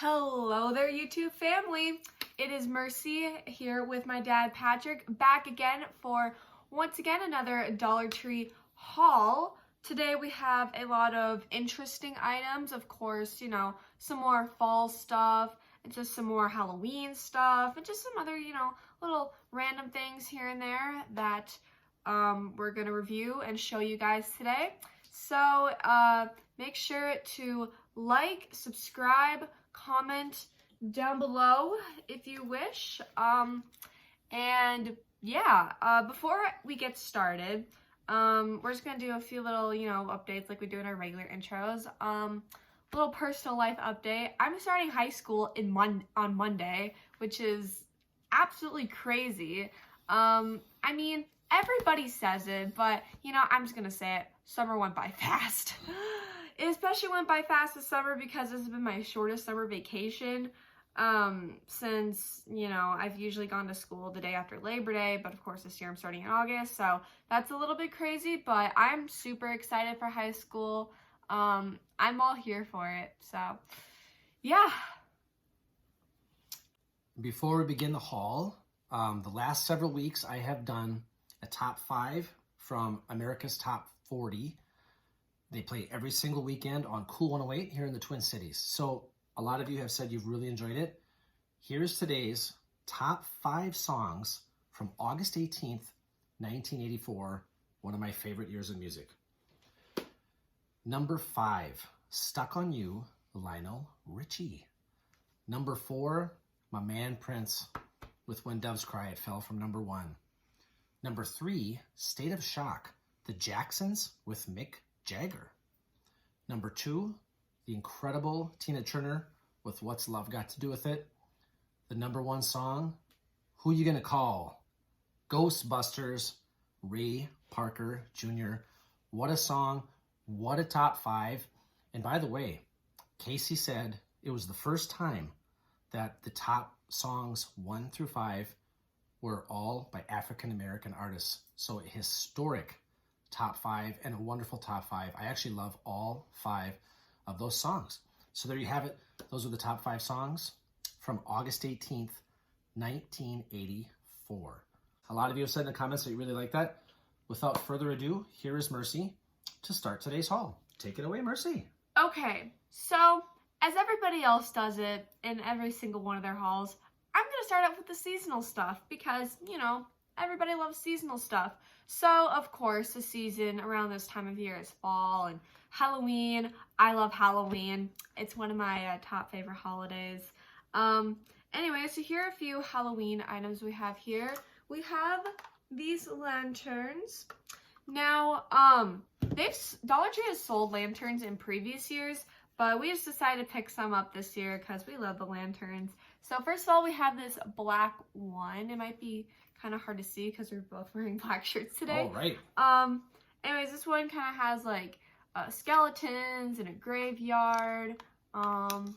Hello there, YouTube family. It is Mercy here with my dad, Patrick, back again for, once again, another Dollar Tree haul. Today we have a lot of interesting items, of course, some more fall stuff, and just some more Halloween stuff, and just some other, little random things here and there that we're going to review and show you guys today. So make sure to like, subscribe, comment down below if you wish. Before we get started, we're just gonna do a few little, updates like we do in our regular intros. Little personal life update. I'm starting high school on Monday, which is absolutely crazy. I mean, everybody says it, but I'm just gonna say it. Summer went by fast. It especially went by fast this summer because this has been my shortest summer vacation since, I've usually gone to school the day after Labor Day, but of course this year I'm starting in August, so that's a little bit crazy, but I'm super excited for high school. I'm all here for it, so yeah. Before we begin the haul, the last several weeks I have done a top 5 from America's Top 40. They play every single weekend on Cool 108 here in the Twin Cities. So a lot of you have said you've really enjoyed it. Here's today's top 5 songs from August 18th, 1984, one of my favorite years of music. Number 5, Stuck on You, Lionel Richie. Number 4, my man Prince with When Doves Cry. It fell from number 1. Number 3, State of Shock, the Jacksons with Mick Jagger. Number 2, the incredible Tina Turner with What's Love Got to Do with It. The number 1 song, Who You Gonna Call? Ghostbusters, Ray Parker Jr. What a song, what a top 5. And by the way, Casey said it was the first time that the top songs 1 through 5 were all by African American artists. So a historic top 5 and a wonderful top 5. I actually love all 5 of those songs. So there you have it. Those are the top 5 songs from August 18th, 1984. A lot of you have said in the comments that you really like that. Without further ado, here is Mercy to start today's haul. Take it away, Mercy. Okay, so as everybody else does it in every single one of their hauls, I'm going to start out with the seasonal stuff because, everybody loves seasonal stuff. So, of course, the season around this time of year is fall and Halloween. I love Halloween. It's one of my top favorite holidays. Anyway, so here are a few Halloween items we have here. We have these lanterns. Now, Dollar Tree has sold lanterns in previous years, but we just decided to pick some up this year because we love the lanterns. So first of all, we have this black one. It might be kind of hard to see because we're both wearing black shirts today. All right. Anyways, this one kind of has like skeletons in a graveyard. And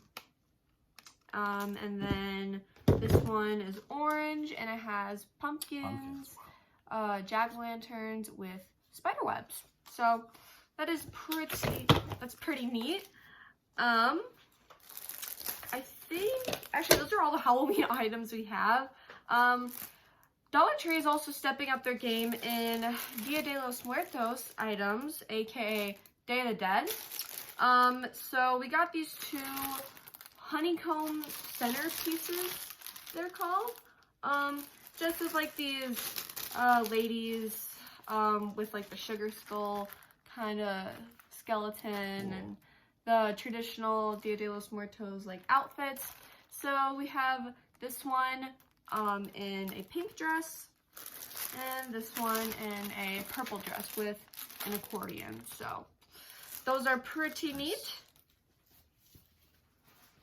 then this one is orange and it has pumpkins, jack-o'-lanterns with spider webs. So that's pretty neat. I think, actually, those are all the Halloween items we have. Dollar Tree is also stepping up their game in Dia de los Muertos items, aka Day of the Dead. So we got these 2 honeycomb centerpieces, they're called. Just with like these ladies with like the sugar skull kind of skeleton and the traditional Dia de los Muertos like outfits. So we have this one in a pink dress and this one in a purple dress with an accordion. So those are pretty neat.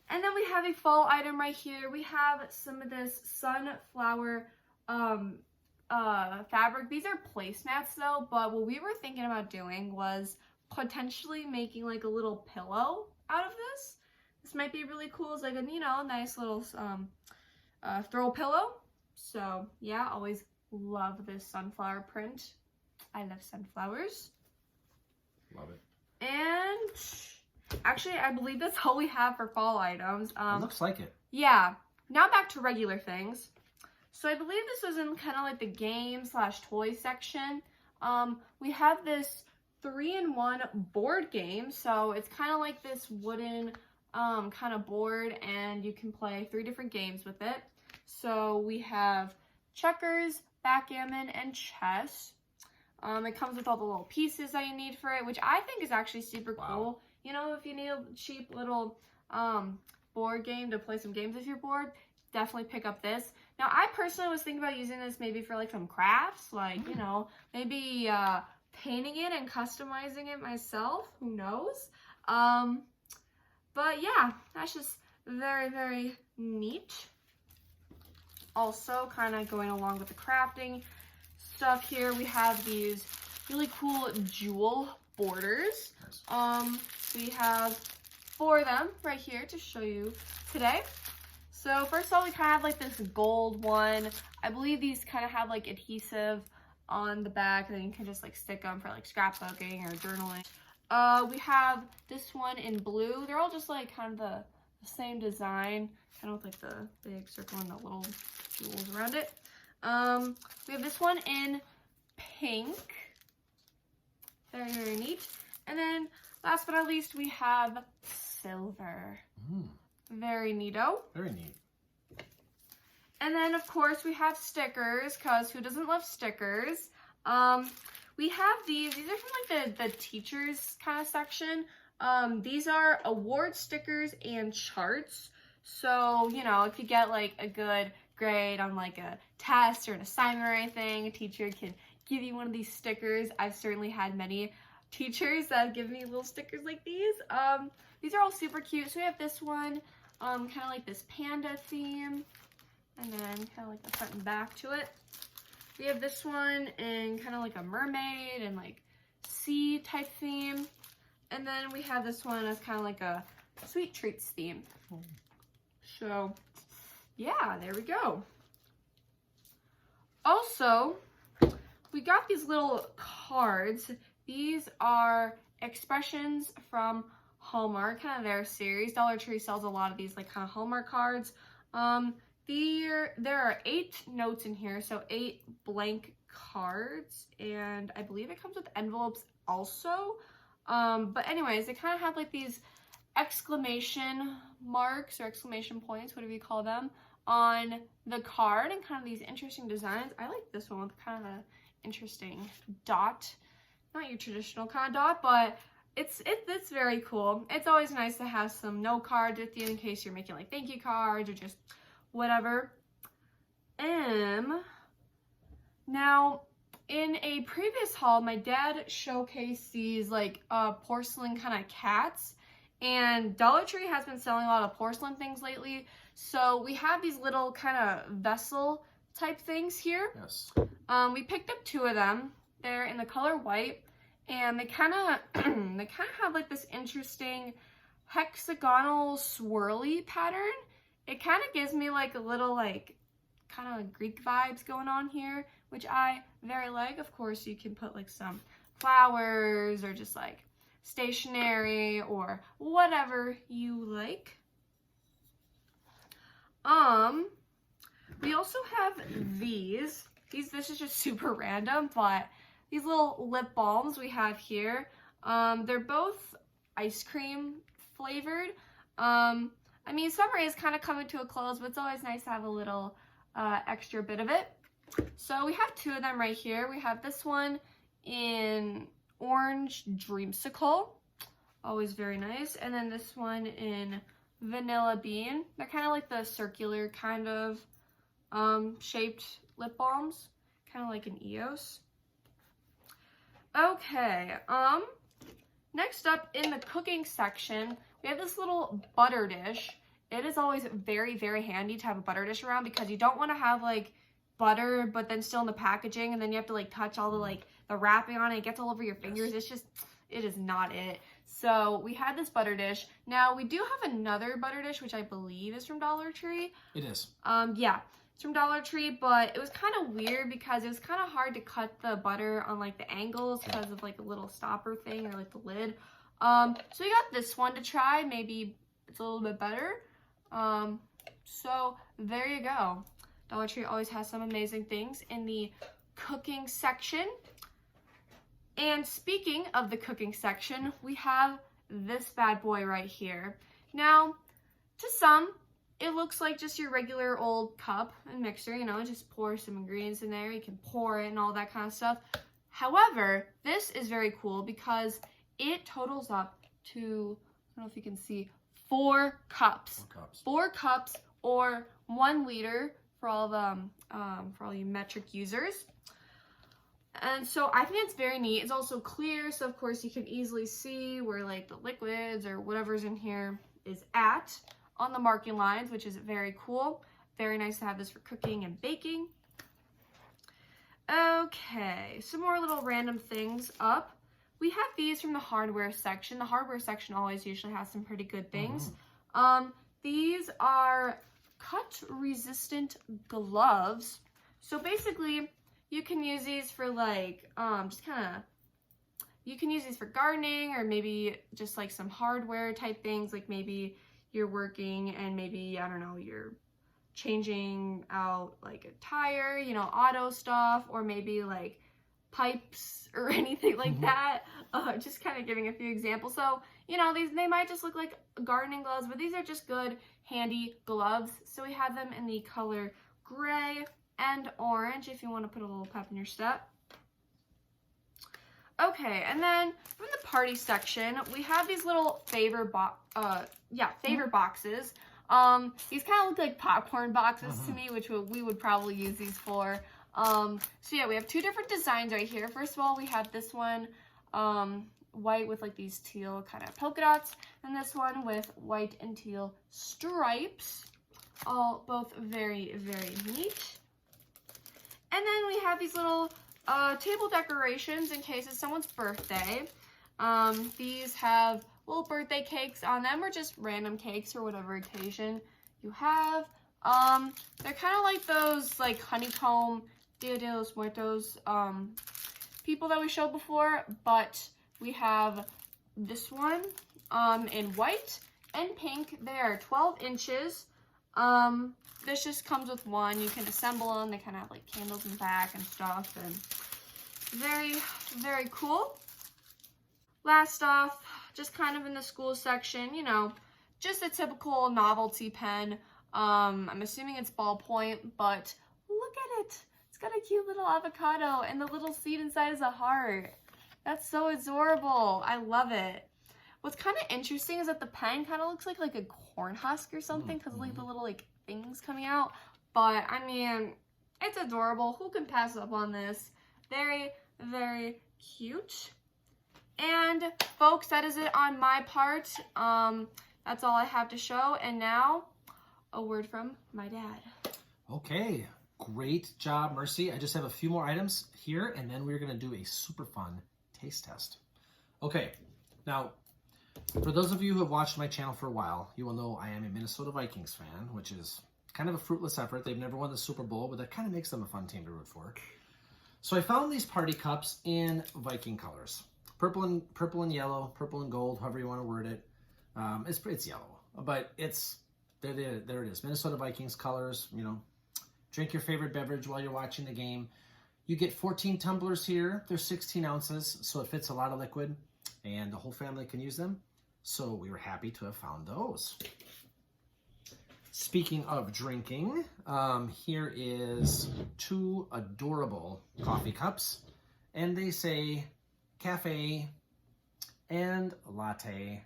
And then we have a fall item right here. We have some of this sunflower fabric. These are placemats though, but what we were thinking about doing was potentially making like a little pillow out of this. This might be really cool. It's like a, nice little throw pillow. So yeah, always love this sunflower print. I love sunflowers. Love it. And Actually, I believe that's all we have for fall items. It looks like it. Yeah. Now back to regular things. So I believe this was in kind of like the game/toy section. We have this 3-in-1 board game. So it's kind of like this wooden kind of board, and you can play 3 different games with it. So we have checkers, backgammon, and chess. It comes with all the little pieces that you need for it, which I think is actually super cool. You know, if you need a cheap little board game to play some games if you're bored, definitely pick up this. Now, I personally was thinking about using this maybe for like some crafts, like, you know, maybe painting it and customizing it myself. Who knows? But yeah, that's just very, very neat. Also, kind of going along with the crafting stuff here, we have these really cool jewel borders. We have 4 of them right here to show you today. So first of all, we kind of have like this gold one. I believe these kind of have like adhesive on the back, and then you can just like stick them for like scrapbooking or journaling. We have this one in blue. They're all just like kind of the same design, kind of with like the big circle and the little jewels around it. We have this one in pink. Very, very neat. And then last but not least, we have silver. Very neato. Very neat. And then, of course, we have stickers, because who doesn't love stickers? We have these. These are from like the teachers kind of section. These are award stickers and charts. So, you know, if you get like a good grade on like a test or an assignment or anything, a teacher can give you one of these stickers. I've certainly had many teachers that give me little stickers like these. These are all super cute. So we have this one, kind of like this panda theme, and then kind of like the front and back to it. We have this one in kind of like a mermaid and like sea type theme. And then we have this one as kind of like a sweet treats theme. So yeah, there we go. Also, we got these little cards. These are expressions from Hallmark, kind of their series. Dollar Tree sells a lot of these like kind of Hallmark cards. There are 8 notes in here, so 8 blank cards, and I believe it comes with envelopes also. But anyways, they kind of have like these exclamation marks or exclamation points, whatever you call them, on the card, and kind of these interesting designs. I like this one with kind of an interesting dot. Not your traditional kind of dot, but it's very cool. It's always nice to have some note cards with you in case you're making like thank you cards or just whatever. Now, in a previous haul, my dad showcased these like porcelain kind of cats, and Dollar Tree has been selling a lot of porcelain things lately. So we have these little kind of vessel type things here. Yes. We picked up 2 of them. They're in the color white, and they kind of have like this interesting hexagonal swirly pattern. It kind of gives me like a little like kind of Greek vibes going on here, which I very like. Of course, you can put like some flowers or just like stationery or whatever you like. We also have these. This is just super random, but these little lip balms we have here. They're both ice cream flavored. I mean, summer is kind of coming to a close, but it's always nice to have a little extra bit of it. So we have 2 of them right here. We have this one in orange dreamsicle, always very nice, and then this one in vanilla bean. They're kind of like the circular kind of shaped lip balms, kind of like an EOS. Okay, next up in the cooking section, we have this little butter dish. It is always very, very handy to have a butter dish around, because you don't want to have like butter but then still in the packaging, and then you have to like touch all the like the wrapping on it. It gets all over your fingers. It's just, it is not it. So we had this butter dish. Now we do have another butter dish, which I believe is from Dollar Tree. It is. Yeah, it's from Dollar Tree, but it was kind of weird because it was kind of hard to cut the butter on like the angles because of like a little stopper thing or like the lid. So we got this one to try. Maybe it's a little bit better. So there you go. Dollar Tree always has some amazing things in the cooking section. And speaking of the cooking section, we have this bad boy right here. Now, to some, it looks like just your regular old cup and mixer, you know, just pour some ingredients in there. You can pour it and all that kind of stuff. However, this is very cool because it totals up to, I don't know if you can see, 4 cups. 4 cups or 1 liter for all you metric users. And so I think it's very neat. It's also clear, so of course you can easily see where like the liquids or whatever's in here is at on the marking lines, which is very cool. Very nice to have this for cooking and baking. Okay, some more little random things up. We have these from the hardware section. The hardware section always usually has some pretty good things. These are cut-resistant gloves. So basically, you can use these for like, you can use these for gardening or maybe just like some hardware type things. Like maybe you're working and maybe, I don't know, you're changing out like a tire, you know, auto stuff, or maybe like pipes or anything like that. Just kind of giving a few examples. So, you know, they might just look like gardening gloves, but these are just good, handy gloves. So we have them in the color gray and orange if you want to put a little pep in your step. Okay, and then from the party section, we have these little favor boxes. These kind of look like popcorn boxes to me, which we would probably use these for. So yeah, we have 2 different designs right here. First of all, we have this one white with like these teal kind of polka dots, and this one with white and teal stripes. Both very, very neat. And then we have these little table decorations in case it's someone's birthday. These have little birthday cakes on them, or just random cakes for whatever occasion you have. They're kind of like those like honeycomb Dia de los Muertos people that we showed before, but we have this one in white and pink. They are 12 inches. This just comes with one. You can assemble them. They kind of have like candles in the back and stuff, and very, very cool. Last off, just kind of in the school section, you know, just a typical novelty pen. I'm assuming it's ballpoint, but look at it. It's got a cute little avocado, and the little seed inside is a heart. That's so adorable. I love it. What's kind of interesting is that the pen kind of looks like a corn husk or something, because like the little like things coming out. But I mean, it's adorable. Who can pass up on this? Very, very cute. And folks, that is it on my part. That's all I have to show. And now, a word from my dad. Okay, great job, Mercy. I just have a few more items here, and then we're going to do a super fun taste test. Okay, now, for those of you who have watched my channel for a while, you will know I am a Minnesota Vikings fan, which is kind of a fruitless effort. They've never won the Super Bowl, but that kind of makes them a fun team to root for. So I found these party cups in Viking colors. Purple and yellow, purple and gold, however you want to word it. It's yellow, but there it is. Minnesota Vikings colors, you know. Drink your favorite beverage while you're watching the game. You get 14 tumblers here. They're 16 ounces, so it fits a lot of liquid, and the whole family can use them. So we were happy to have found those. Speaking of drinking, here is 2 adorable coffee cups, and they say cafe and latte.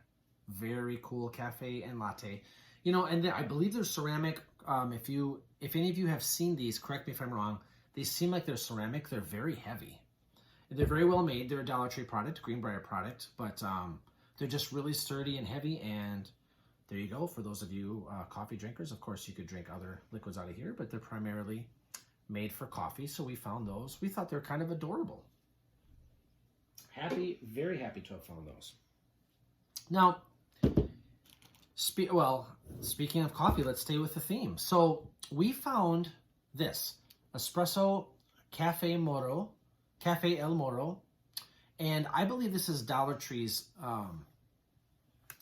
Very cool, cafe and latte. You know, and I believe they're ceramic. If any of you have seen these, correct me if I'm wrong, they seem like they're ceramic. They're very heavy. They're very well made. They're a Dollar Tree product, Greenbrier product, but they're just really sturdy and heavy. And there you go. For those of you coffee drinkers, of course, you could drink other liquids out of here, but they're primarily made for coffee. So we found those. We thought they're kind of adorable. Very happy to have found those. Now, speaking of coffee, let's stay with the theme. So we found this espresso Cafe El Moro, and I believe this is Dollar Tree's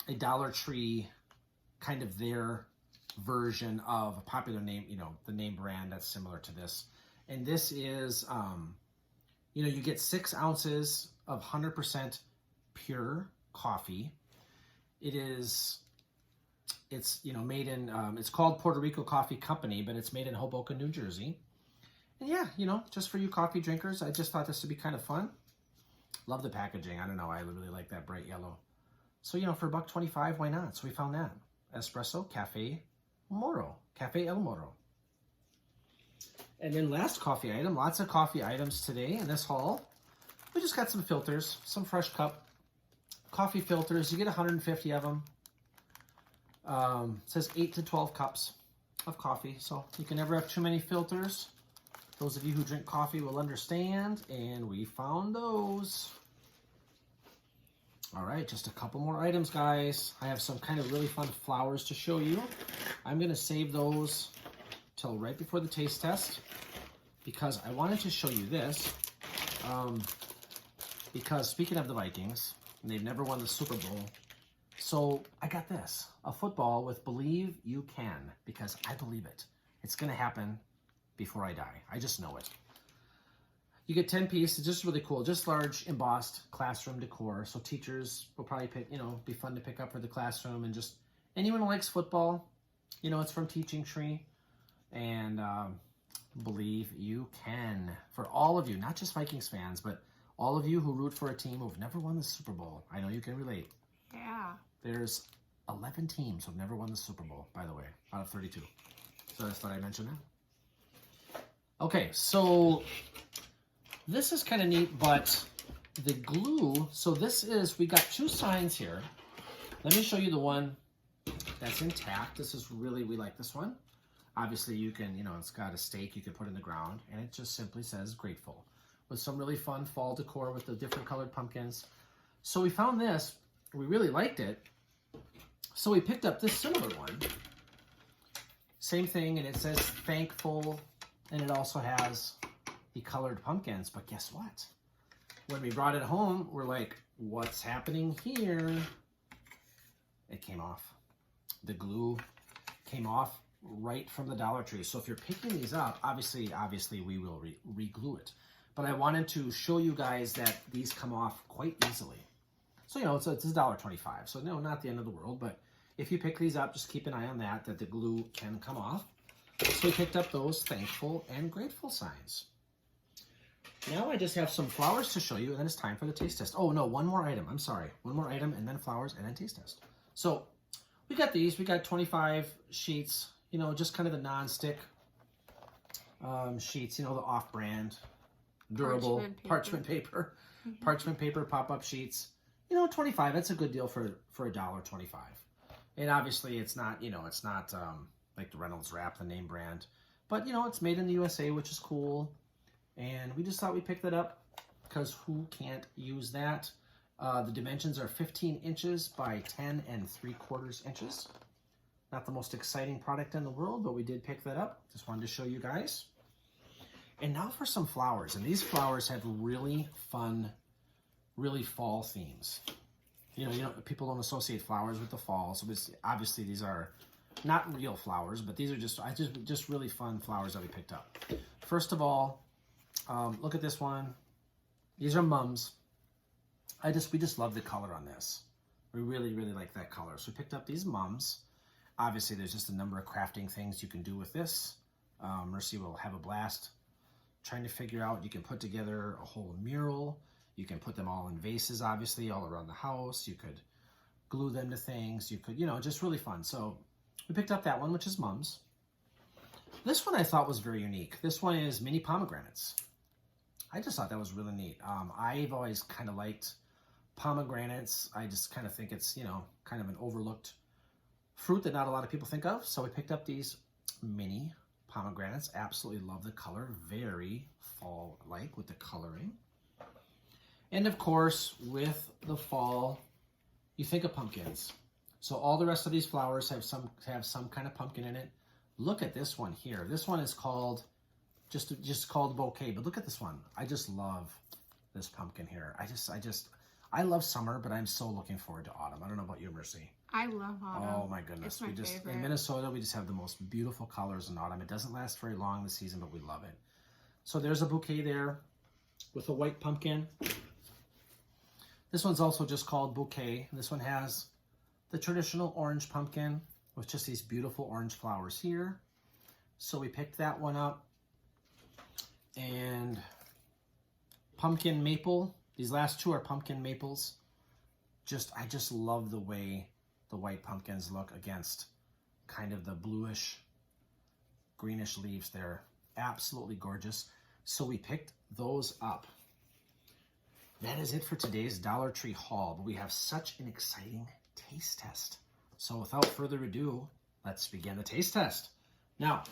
a Dollar Tree, kind of their version of a popular name, you know, the name brand that's similar to this. And this is, you know, you get 6 ounces of 100% pure coffee. It's, you know, made in, it's called Puerto Rico Coffee Company, but it's made in Hoboken, New Jersey. And yeah, you know, just for you coffee drinkers, I just thought this would be kind of fun. Love the packaging. I don't know, I really like that bright yellow. So, you know, for $1.25, why not? So we found that. Espresso Cafe Moro, Cafe El Moro. And then last coffee item, lots of coffee items today in this haul. We just got some filters, some fresh cup coffee filters. You get 150 of them. It says 8 to 12 cups of coffee, so you can never have too many filters. Those of you who drink coffee will understand, and we found those. All right, just a couple more items, guys. I have some kind of really fun flowers to show you. I'm gonna save those till right before the taste test because I wanted to show you this. Because speaking of the Vikings, they've never won the Super Bowl. So I got this, a football with Believe You Can, because I believe it. It's gonna happen before I die. I just know it. You get 10 pieces, it's just really cool, just large embossed classroom decor. So teachers will probably pick, you know, be fun to pick up for the classroom, and just anyone who likes football, you know, it's from Teaching Tree. And Believe You Can. For all of you, not just Vikings fans, but all of you who root for a team who've never won the Super Bowl. I know you can relate. Yeah. There's 11 teams who've never won the Super Bowl, by the way, out of 32. So I just thought I'd mention that. Okay, so this is kind of neat, but the glue, so this is, we got 2 signs here. Let me show you the one that's intact. This is really, we like this one. Obviously you can, you know, it's got a stake you can put in the ground, and it just simply says grateful, with some really fun fall decor with the different colored pumpkins. So we found this, we really liked it. So we picked up this similar one. Same thing, and it says thankful, and it also has the colored pumpkins. But guess what? When we brought it home, we're like, what's happening here? It came off. The glue came off right from the Dollar Tree. So if you're picking these up, obviously we will re-glue it. But I wanted to show you guys that these come off quite easily. So, you know, it's $1.25. So, no, not the end of the world. But if you pick these up, just keep an eye on that the glue can come off. So we picked up those thankful and grateful signs. Now I just have some flowers to show you, and then it's time for the taste test. Oh, no, one more item. I'm sorry. One more item, and then flowers, and then taste test. So we got these. We got 25 sheets, you know, just kind of the non-stick sheets, you know, the off-brand, durable parchment paper. Mm-hmm. Parchment paper pop-up sheets. You know, 25, that's a good deal for $1.25. And obviously it's not, you know, it's not like the Reynolds Wrap, the name brand. But, you know, it's made in the USA, which is cool. And we just thought we'd pick that up because who can't use that? The dimensions are 15 inches by 10 3/4 inches. Not the most exciting product in the world, but we did pick that up. Just wanted to show you guys. And now for some flowers. And these flowers have really fun, really fall themes. You know, people don't associate flowers with the fall. So obviously these are not real flowers, but these are just really fun flowers that we picked up. First of all, look at this one. These are mums. We just love the color on this. We really, really like that color. So we picked up these mums. Obviously, there's just a number of crafting things you can do with this. Mercy will have a blast trying to figure out. You can put together a whole mural. You can put them all in vases, obviously, all around the house. You could glue them to things. You could, you know, just really fun. So we picked up that one, which is mums. This one I thought was very unique. This one is mini pomegranates. I just thought that was really neat. I've always kind of liked pomegranates. I just kind of think it's, you know, kind of an overlooked fruit that not a lot of people think of. So we picked up these mini pomegranates. Absolutely love the color. Very fall-like with the coloring. And of course, with the fall, you think of pumpkins. So all the rest of these flowers have some kind of pumpkin in it. Look at this one here. This one is called just called bouquet, but look at this one. I just love this pumpkin here. I love summer, but I'm so looking forward to autumn. I don't know about you, Mercy. I love autumn. Oh my goodness. It's my favorite. In Minnesota, we just have the most beautiful colors in autumn. It doesn't last very long this season, but we love it. So there's a bouquet there with a white pumpkin. This one's also just called bouquet. This one has the traditional orange pumpkin with just these beautiful orange flowers here. So we picked that one up. And pumpkin maple. These last two are pumpkin maples. I just love the way the white pumpkins look against kind of the bluish, greenish leaves. They're absolutely gorgeous. So we picked those up. That is it for today's Dollar Tree haul, but we have such an exciting taste test. So without further ado, let's begin the taste test. Now,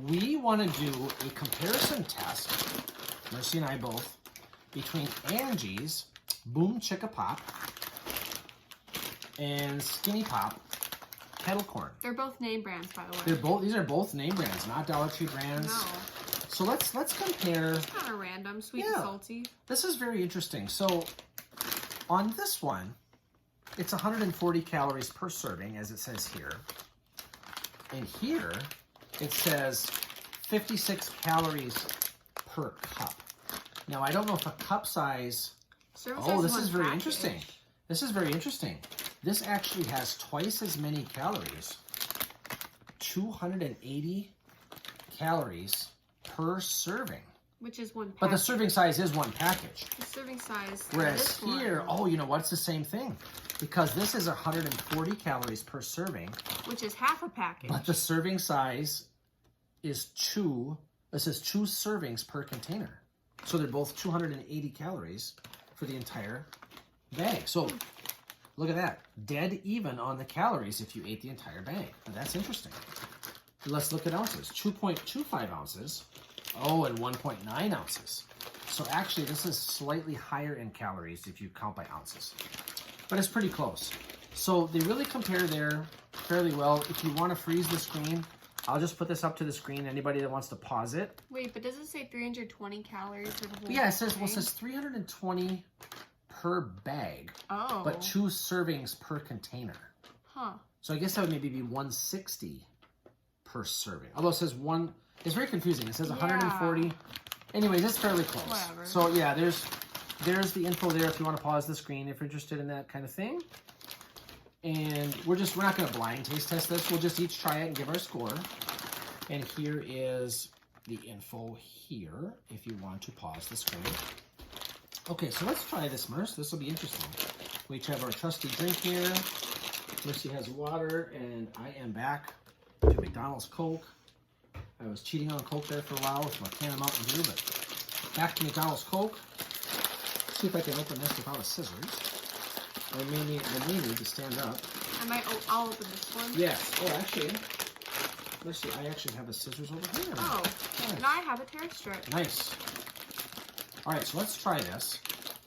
we want to do a comparison test, Mercy and I both, between Angie's Boom Chicka Pop and Skinny Pop Kettle Corn. They're both name brands, by the way. These are both name brands, not Dollar Tree brands. No. So let's compare. It's kind of random, sweet and salty. This is very interesting. So on this one, it's 140 calories per serving, as it says here. And here, it says 56 calories per cup. Now, I don't know if a cup size... this is very interesting. This is very interesting. This actually has twice as many calories, 280 calories per serving. Which is one package. But the serving size is one package. The serving size. Whereas here, you know what? It's the same thing. Because this is 140 calories per serving. Which is half a package. But the serving size is this is 2 servings per container. So they're both 280 calories for the entire bag. So look at that. Dead even on the calories if you ate the entire bag. Now, that's interesting. Let's look at ounces. 2.25 ounces. Oh, and 1.9 ounces. So actually, this is slightly higher in calories if you count by ounces. But it's pretty close. So they really compare there fairly well. If you want to freeze the screen, I'll just put this up to the screen. Anybody that wants to pause it. Wait, but does it say 320 calories for the whole Yeah, it says 320 per bag. Oh. But 2 servings per container. Huh. So I guess that would maybe be 160 per serving. Although it says it's very confusing. It says 140. Anyways, it's fairly close. Whatever. So yeah, there's the info there if you want to pause the screen if you're interested in that kind of thing. And we're not going to blind taste test this. We'll just each try it and give our score. And here is the info here if you want to pause the screen. Okay, so let's try this, Merce. This will be interesting. We each have our trusty drink here. Mercy has water, and I am back to McDonald's Coke. I was cheating on Coke there for a while with my can of Mountain Dew, but back to McDonald's Coke. See if I can open this without a scissors. I may need to stand up. I'll open this one. Yes. Oh, actually, let's see. I actually have the scissors over here. Oh, nice. And I have a tear strip. Nice. All right, so let's try this.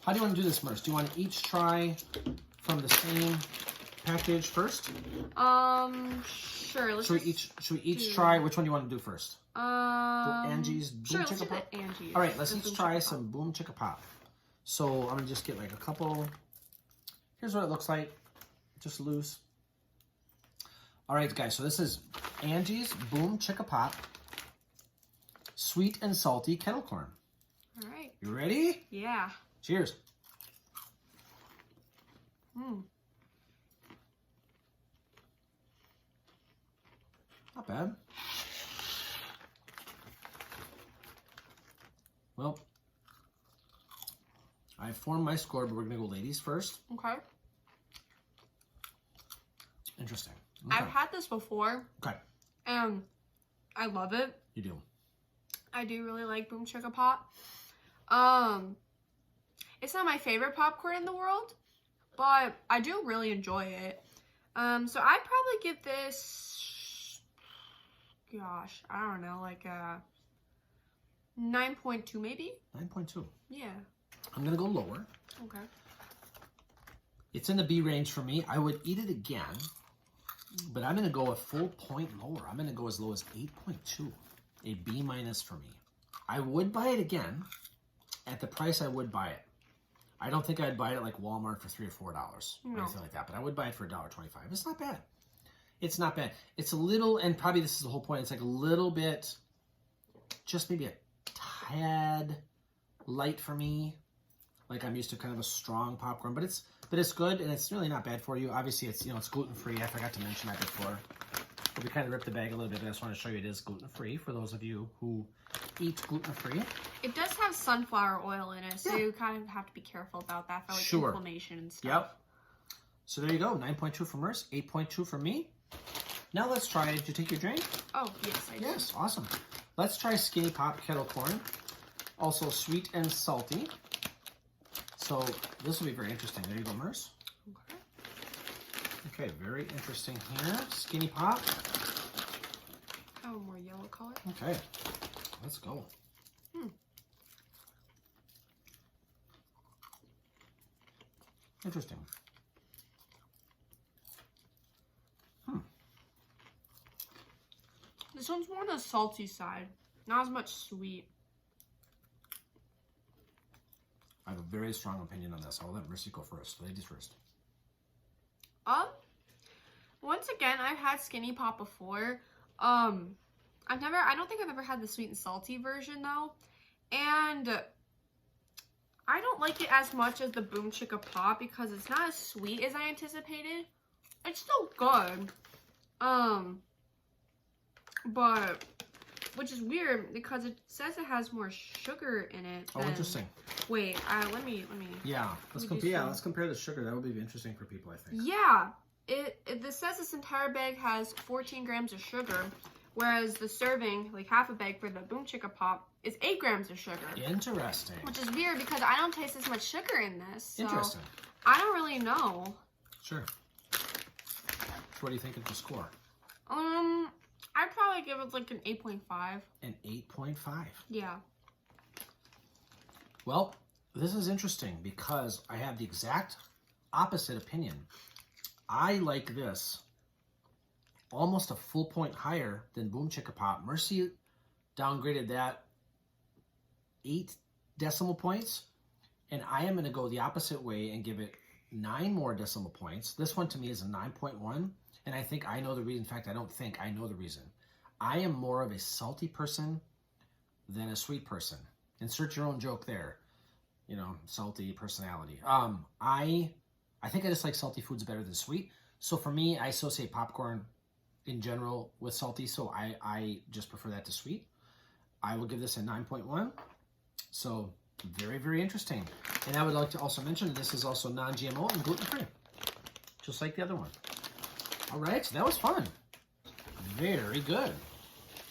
How do you want to do this, Merce? Do you want to each try from the same package first? Sure. Should we each try? Which one do you want to do first? Angie's Boom Chicka Pop? Angie's. All right, let's each try some Boom Chicka Pop. So I'm going to just get like a couple. Here's what it looks like. Just loose. All right, guys. So this is Angie's Boom Chicka Pop. Sweet and salty kettle corn. All right. You ready? Yeah. Cheers. Not bad. Well, I formed my score, but we're going to go ladies first. Okay. Interesting. Okay. I've had this before. Okay. And I love it. You do. I do really like Boom Chicka Pop. It's not my favorite popcorn in the world, but I do really enjoy it. So I'd probably give this, gosh, I don't know, like a 9.2 maybe? 9.2. Yeah. I'm going to go lower. Okay. It's in the B range for me. I would eat it again, but I'm going to go a full point lower. I'm going to go as low as 8.2. A B minus for me. I would buy it again at the price I would buy it. I don't think I'd buy it at like Walmart for $3 or $4 or No. anything like that, but I would buy it for $1.25. It's not bad. It's not bad. It's a little, and probably this is the whole point, it's like a little bit, just maybe a tad light for me. Like I'm used to kind of a strong popcorn, but it's good, and it's really not bad for you. Obviously, it's, you know, it's gluten-free. I forgot to mention that before. But we kind of ripped the bag a little bit, but I just want to show you it is gluten-free for those of you who eat gluten-free. It does have sunflower oil in it, so Yeah. you kind of have to be careful about that for like Sure. inflammation and stuff. Yep. So there you go, 9.2 for Merce, 8.2 for me. Now let's try, did you take your drink? Oh, yes, I did. Yes, awesome. Let's try Skinny Pop Kettle Corn. Also sweet and salty. So this will be very interesting. There you go, Merce. Okay. Okay, very interesting here. Skinny Pop. Oh, more yellow color. Okay, let's go. Interesting. This one's more on the salty side. Not as much sweet. I have a very strong opinion on this. I'll let Mercy go first. Ladies first. Once again, I've had Skinny Pop before. I don't think I've ever had the sweet and salty version though. And I don't like it as much as the Boom Chicka Pop because it's not as sweet as I anticipated. It's still good. But which is weird because it says it has more sugar in it. Oh, interesting. Wait, let me. Yeah, let's Let me do let's compare the sugar. That would be interesting for people, I think. Yeah, this says this entire bag has 14 grams of sugar, whereas the serving, like half a bag for the Boom Chicka Pop, is 8 grams of sugar. Interesting. Which is weird because I don't taste as much sugar in this. So Interesting. I don't really know. Sure. So what do you think of the score? I'd probably give it like an 8.5. An 8.5. Yeah. Well, this is interesting because I have the exact opposite opinion. I like this almost a full point higher than Boom Chicka Pop. Mercy downgraded that 8 decimal points, and I am going to go the opposite way and give it 9 more decimal points. This one to me is a 9.1, and I think I know the reason. In fact, I don't think I know the reason. I am more of a salty person than a sweet person. Insert your own joke there. You know, salty personality. I think I just like salty foods better than sweet. So for me, I associate popcorn in general with salty, so I just prefer that to sweet. I will give this a 9.1. So very, very interesting. And I would like to also mention this is also non-GMO and gluten-free, just like the other one. All right, so that was fun. Very good.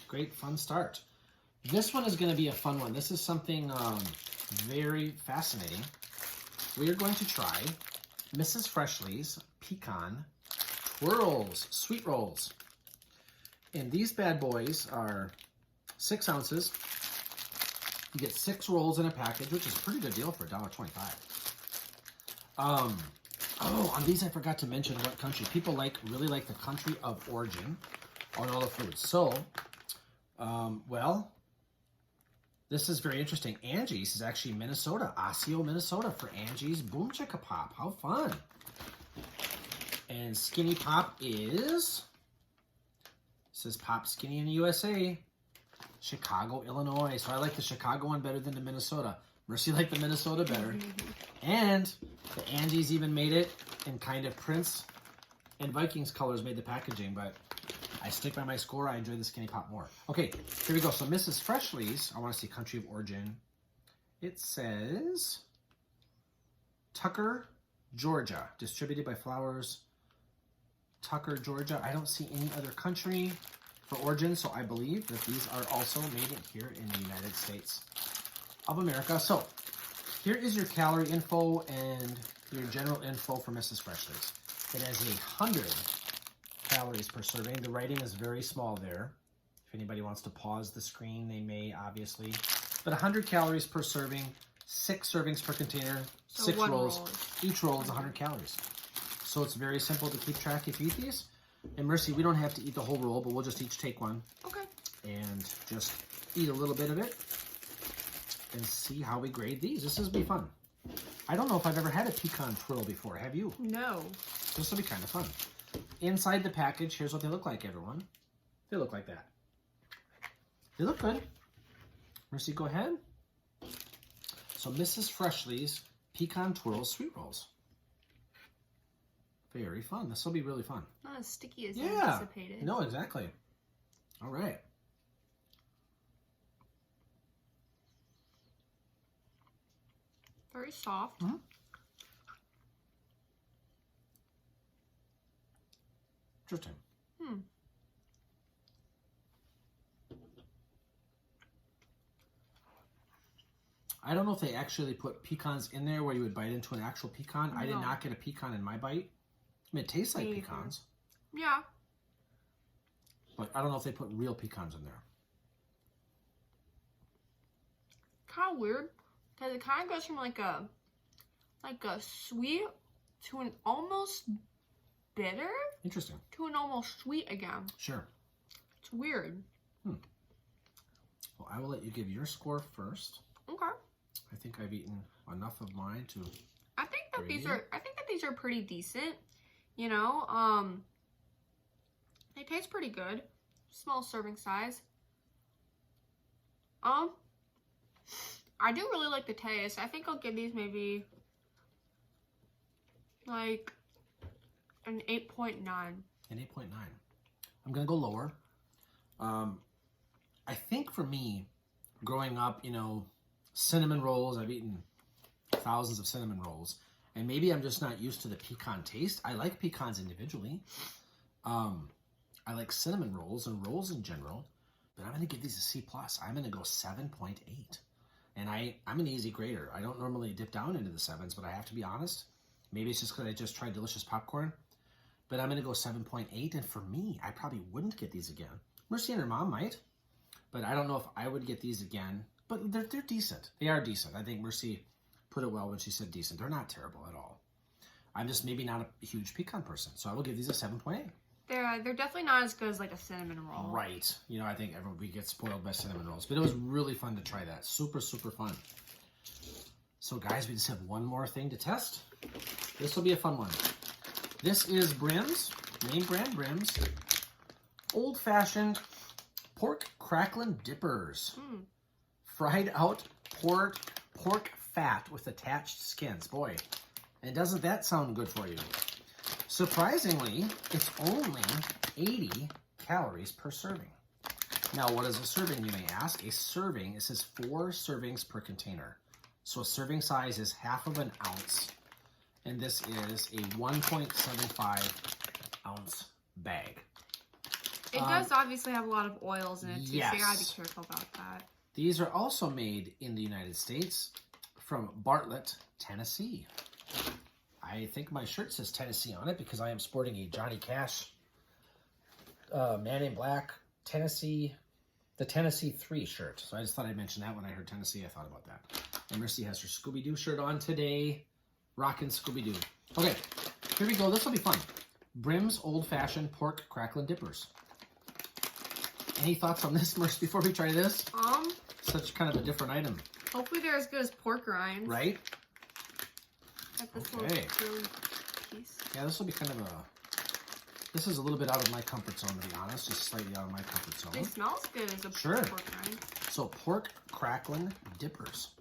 Great fun start. This one is going to be a fun one. This is something very fascinating. We are going to try Mrs. Freshly's Pecan Twirls, sweet rolls. And these bad boys are 6 ounces. You get 6 rolls in a package, which is a pretty good deal for $1.25. Oh, on these I forgot to mention what country. People really like the country of origin on all the foods. So, well, this is very interesting. Angie's is actually Minnesota, Osseo, Minnesota for Angie's Boom Chicka Pop. How fun. And Skinny Pop is, says Pop Skinny in the USA, Chicago, Illinois. So I like the Chicago one better than the Minnesota. Mercy liked the Minnesota better. And the Angie's even made it in kind of Prince and Vikings colors, made the packaging, but I stick by my score. I enjoy the Skinny Pop more. Okay, here we go. So Mrs. Freshly's, I want to see country of origin. It says Tucker, Georgia. Distributed by Flowers, Tucker, Georgia. I don't see any other country for origin, so I believe that these are also made here in the United States of America. So here is your calorie info and your general info for Mrs. Freshly's. It has 100 calories per serving. The writing is very small there. If anybody wants to pause the screen, they may, obviously. But 100 calories per serving, 6 servings per container, So 6 one rolls. roll. Each roll is 100 calories. So it's very simple to keep track if you eat these. And Mercy, we don't have to eat the whole roll, but we'll just each take one. Okay. And just eat a little bit of it and see how we grade these. This is be fun. I don't know if I've ever had a pecan twirl before. Have you? No. This will be kind of fun. Inside the package, here's what they look like, everyone. They look like that. They look good. Mercy, go ahead. So Mrs. Freshly's Pecan Twirl Sweet Rolls. Very fun. This will be really fun. Not as sticky as I anticipated. No, exactly. All right. Very soft. Mm-hmm. Interesting. I don't know if they actually put pecans in there where you would bite into an actual pecan. No. I did not get a pecan in my bite. I mean, it tastes like pecans. Yeah. But I don't know if they put real pecans in there. Kind of weird. Because it kind of goes from like a sweet to an almost bitter. Interesting. To an almost sweet again. Sure. It's weird. Well, I will let you give your score first. Okay. I think I've eaten enough of mine to. I think that these are pretty decent. You know, they taste pretty good. Small serving size. I do really like the taste. I think I'll give these maybe like an 8.9. An 8.9. I'm gonna go lower. I think for me, growing up, you know, cinnamon rolls, I've eaten thousands of cinnamon rolls, and maybe I'm just not used to the pecan taste. I like pecans individually. I like cinnamon rolls and rolls in general, but I'm gonna give these a C+. I'm gonna go 7.8. And I'm an easy grader. I don't normally dip down into the 7s, but I have to be honest. Maybe it's just because I just tried delicious popcorn. But I'm going to go 7.8. And for me, I probably wouldn't get these again. Mercy and her mom might. But I don't know if I would get these again. But they're decent. They are decent. I think Mercy put it well when she said decent. They're not terrible at all. I'm just maybe not a huge pecan person. So I will give these a 7.8. They're definitely not as good as like a cinnamon roll. Right. You know, I think everybody gets spoiled by cinnamon rolls. But it was really fun to try that. Super, super fun. So guys, we just have one more thing to test. This will be a fun one. This is Brim's, name brand Brim's, old-fashioned pork cracklin dippers. Fried out pork fat with attached skins. Boy, and doesn't that sound good for you? Surprisingly, it's only 80 calories per serving. Now, what is a serving, you may ask? A serving, it says 4 servings per container. So a serving size is half of an ounce, and this is a 1.75 ounce bag. It does obviously have a lot of oils in it, too, yes. So you gotta be careful about that. These are also made in the United States from Bartlett, Tennessee. I think my shirt says Tennessee on it because I am sporting a Johnny Cash Man in Black Tennessee, the Tennessee 3 shirt. So I just thought I'd mention that when I heard Tennessee. I thought about that. And Mercy has her Scooby-Doo shirt on today. Rockin' Scooby-Doo. Okay, here we go. This will be fun. Brim's Old Fashioned Pork Cracklin Dippers. Any thoughts on this, Mercy, before we try this? Such kind of a different item. Hopefully they're as good as pork rinds. Right? This okay. little piece. Yeah, this will be kind of this is a little bit out of my comfort zone, to be honest. Just slightly out of my comfort zone. They smell as good as a sure. pork rind. So, pork cracklin dippers.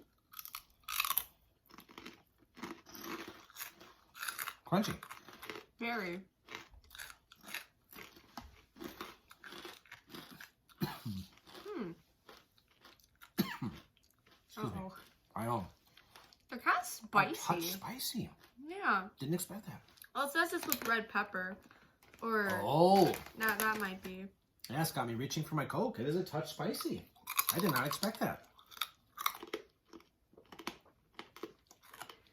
Crunchy. Very. Excuse me. I know. They're kind of spicy. A touch spicy. Yeah. Didn't expect that. Well, it says this with red pepper. Or... Oh. That might be. Yeah, it's got me reaching for my Coke. It is a touch spicy. I did not expect that.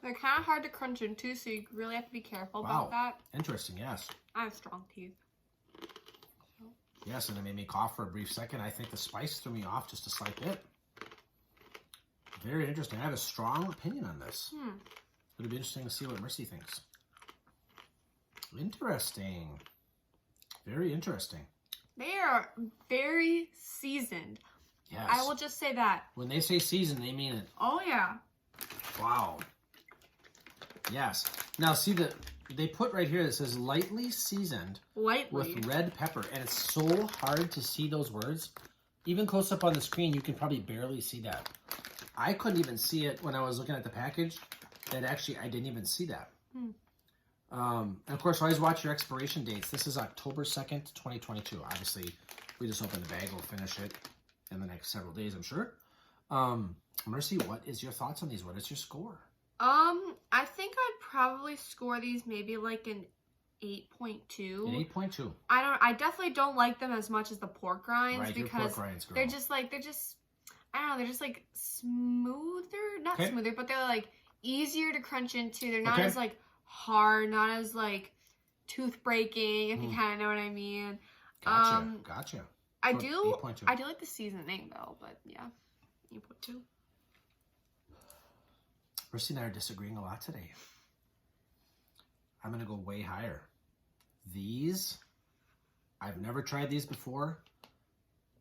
They're kind of hard to crunch into, so you really have to be careful about that. Interesting, yes. I have strong teeth. Yes, and it made me cough for a brief second. I think the spice threw me off just a slight bit. Very interesting. I have a strong opinion on this. It'll be interesting to see what Mercy thinks. Interesting. Very interesting. They are very seasoned. Yes. I will just say that. When they say seasoned, they mean it. Oh, yeah. Wow. Yes. Now see they put right here that says lightly seasoned Lightly. with red pepper, and it's so hard to see those words. Even close up on the screen, you can probably barely see that. I couldn't even see it when I was looking at the package. That actually, I didn't even see that. And of course, always watch your expiration dates. This is October 2nd, 2022. Obviously, we just opened the bag. We'll finish it in the next several days, I'm sure. Mercy, what is your thoughts on these? What is your score? I think I'd probably score these maybe like an 8.2. An 8.2. I definitely don't like them as much as the pork rinds, Right, because your pork rinds, girl. they're just I don't know, they're just like smoother, not smoother, but they're like easier to crunch into. They're not as like hard, not as like tooth breaking, if you kind of know what I mean. Gotcha. I do like the seasoning though, but yeah, 8.2. Mercy and I are disagreeing a lot today. I'm going to go way higher. These, I've never tried these before.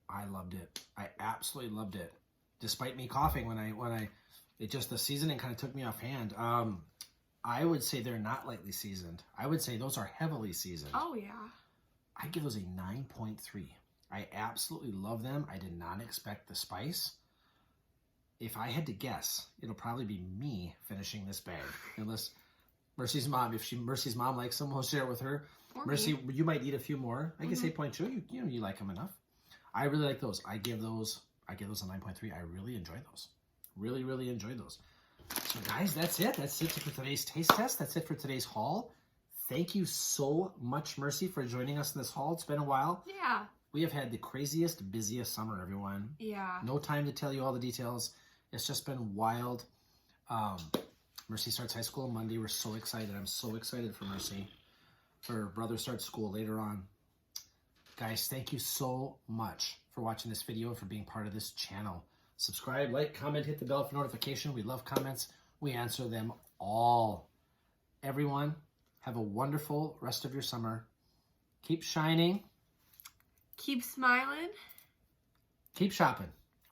I loved it. I absolutely loved it. Despite me coughing the seasoning kind of took me off hand. I would say they're not lightly seasoned. I would say those are heavily seasoned. Oh yeah. I give those a 9.3. I absolutely love them. I did not expect the spice. If I had to guess, it'll probably be me finishing this bag. Unless Mercy's mom, Mercy's mom likes them, we'll share it with her. Or Mercy, me. you might eat a few more. I guess 8.2. You like them enough. I really like those. I give those a 9.3. I really enjoy those. Really, really enjoy those. So guys, that's it. That's it for today's taste test. That's it for today's haul. Thank you so much, Mercy, for joining us in this haul. It's been a while. Yeah. We have had the craziest, busiest summer, everyone. Yeah. No time to tell you all the details. It's just been wild. Mercy starts high school on Monday. We're so excited. I'm so excited for Mercy. Her brother starts school later on. Guys, thank you so much for watching this video and for being part of this channel. Subscribe, like, comment, hit the bell for notification. We love comments. We answer them all. Everyone, have a wonderful rest of your summer. Keep shining. Keep smiling. Keep shopping.